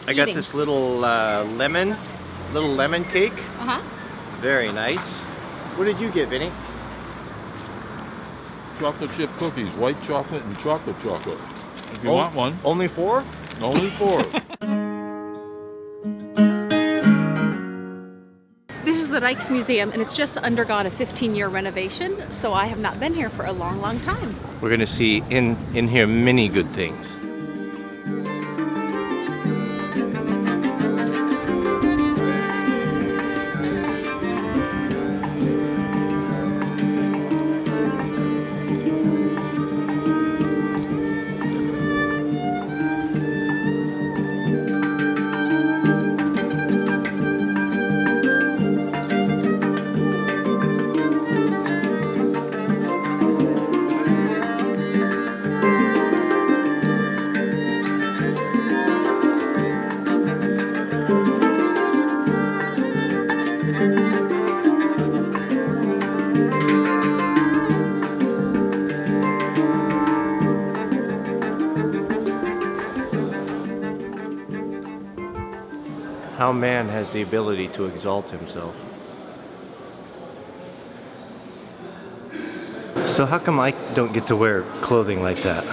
I got this little lemon cake. Uh-huh. Very nice. What did you get, Vinny? Chocolate chip cookies, white chocolate and chocolate. If you want one. Only 4? Only 4. This is the Rijksmuseum, and it's just undergone a 15-year renovation, so I have not been here for a long, long time. We're gonna see in here many good things. How man has the ability to exalt himself. So how come I don't get to wear clothing like that?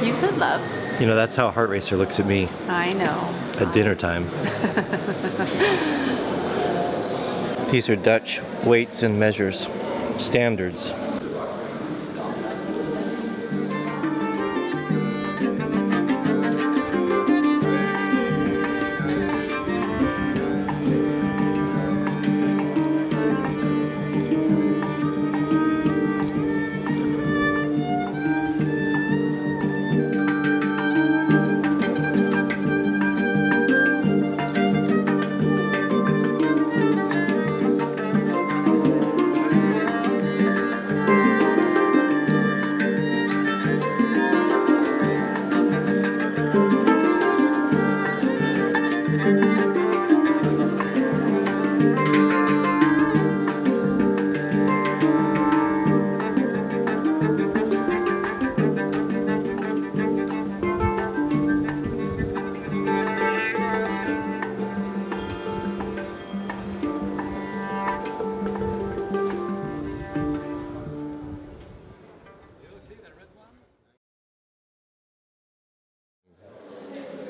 You could, love. You know, that's how Heart Racer looks at me I know. at dinner time. These are Dutch weights and measures, standards.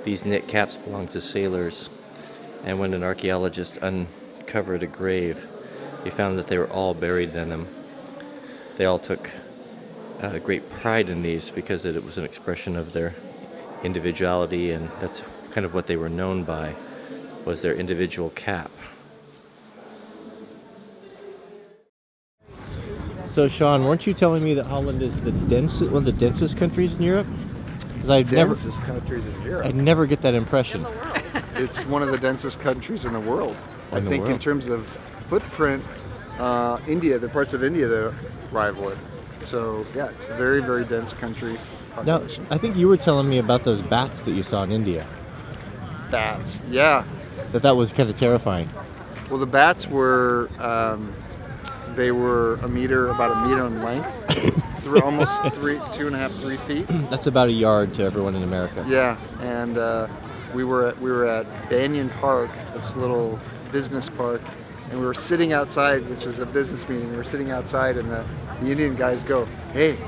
These knit caps belong to sailors, and when an archaeologist uncovered a grave, he found that they were all buried in them. They all took great pride in these because it was an expression of their individuality, and that's kind of what they were known by, was their individual cap. So Sean, weren't you telling me that Holland is the one of the densest countries in Europe? Densest countries in Europe. I never get that impression. It's one of the densest countries in the world. I think in terms of footprint, India, the parts of India that rival it. So yeah, it's a very, very dense country population. Now, I think you were telling me about those bats that you saw in India. Bats, yeah. That was kind of terrifying. Well, the bats were, they were about a meter in length. Almost 2.5, 3 feet. That's about a yard to everyone in America. Yeah, and we were at Banyan Park, this little business park, and we were sitting outside. This was a business meeting. We were sitting outside, and the Indian guys go, "Hey,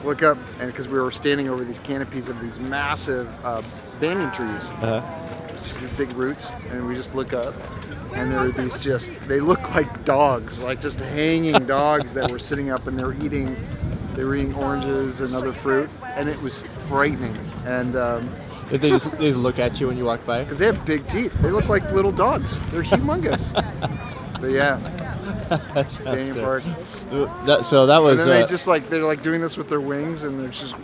look up!" And because we were standing over these canopies of these massive banyan trees, big roots, and we just look up, and there were these they look like dogs, like just hanging dogs that were sitting up, and they were eating oranges and other fruit, and it was frightening. And Did they just look at you when you walk by? because they have big teeth, they look like little dogs. They're humongous. But yeah, That sounds Banyan good. Park. So that was. And then they're like doing this with their wings, and they're just. See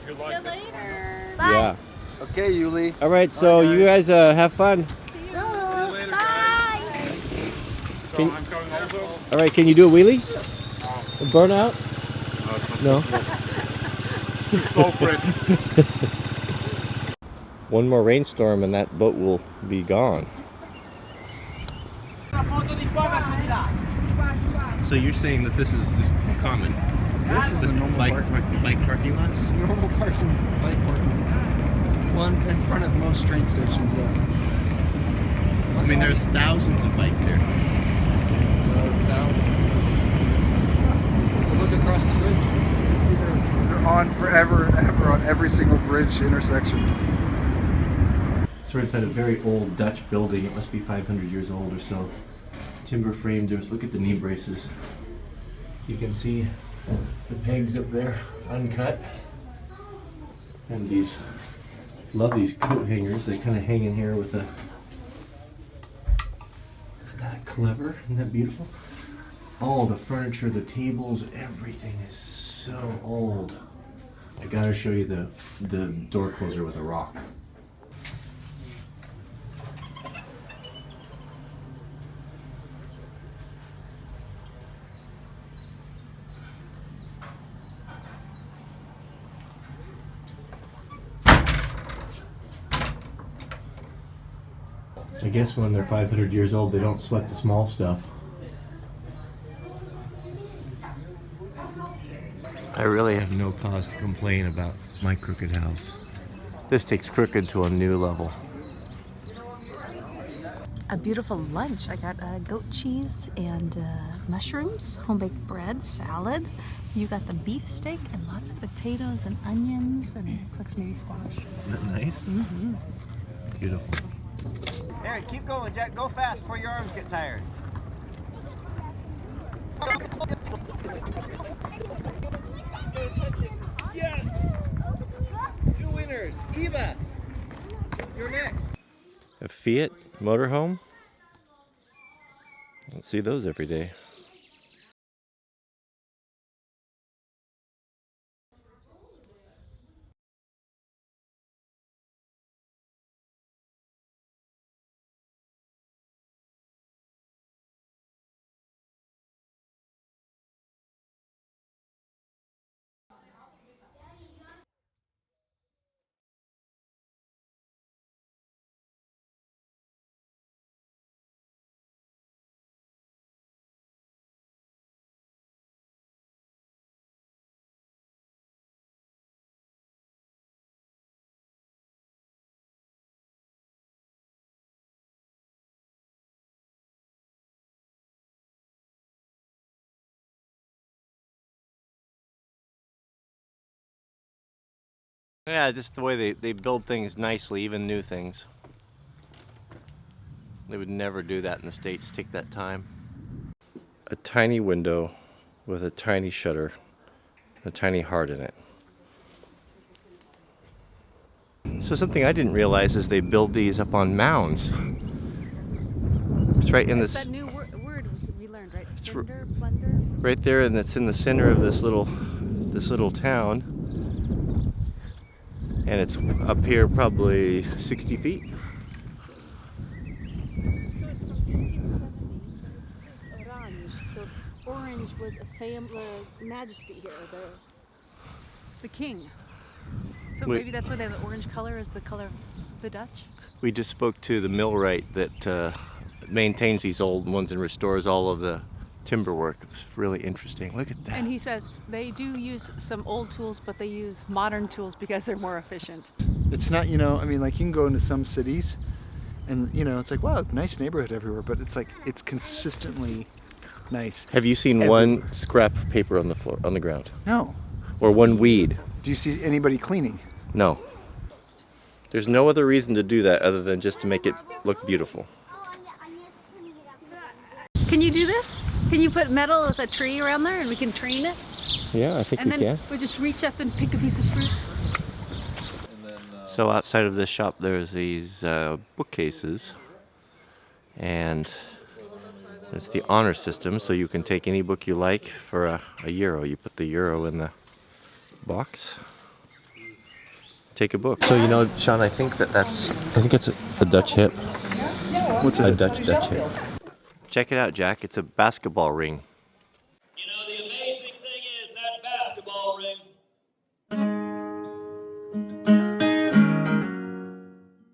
you later. Yeah. Okay, Yuli. All right. So you guys have fun. Bye. All right. Can you do a wheelie? A burnout? No. One more rainstorm and that boat will be gone. So you're saying that this is just common? This is a normal bike parking lot? This is normal bike parking. front of most train stations, yes. I mean, there's thousands of bikes here. Look across the bridge. You see they're on forever and ever on every single bridge intersection. So we're inside a very old Dutch building. It must be 500 years old or so. Timber framed. Just look at the knee braces. You can see the pegs up there, uncut. And these, love these coat hangers. They kind of hang in here with a. Isn't that clever? Isn't that beautiful? All the furniture, the tables, everything is so old. I gotta show you the door closer with a rock. I guess when they're 500 years old, they don't sweat the small stuff. I really have no cause to complain about my crooked house. This takes crooked to a new level. A beautiful lunch. I got goat cheese and mushrooms, home-baked bread, salad. You got the beef steak and lots of potatoes and onions and it looks like maybe squash. Isn't that nice? Mm-hmm. Beautiful. Aaron, keep going, Jack. Go fast before your arms get tired. Yes! 2 winners. Eva, you're next. A Fiat motorhome? Don't see those every day. Yeah, just the way they build things nicely, even new things. They would never do that in the States, take that time. A tiny window with a tiny shutter, a tiny heart in it. So something I didn't realize is they build these up on mounds. It's right in this. That new word we learned, right? It's Plunder, plunder. right there, and it's in the center of this little town. And it's up here probably 60 feet. So it's from 1870. It's orange. So orange was the majesty here, the king. So maybe that's why they have the orange color is the color of the Dutch. We just spoke to the millwright that maintains these old ones and restores all of the timber work. It was really interesting. Look at that. And he says they do use some old tools, but they use modern tools because they're more efficient. It's not, you know, I mean, like you can go into some cities and, you know, it's like, wow, nice neighborhood everywhere, but it's like, it's consistently nice. Have you seen one scrap of paper on the floor, on the ground? No. Or one weed? Do you see anybody cleaning? No. There's no other reason to do that other than just to make it look beautiful. Can you do this? Can you put metal with a tree around there and we can train it? Yeah, I think And we then can. we just reach up and pick a piece of fruit. So outside of this shop there's these bookcases, and it's the honor system, so you can take any book you like for a euro. You put the euro in the box, take a book. So you know, Sean, I think it's a Dutch hip. What's A Dutch hip. Check it out, Jack. It's a basketball ring.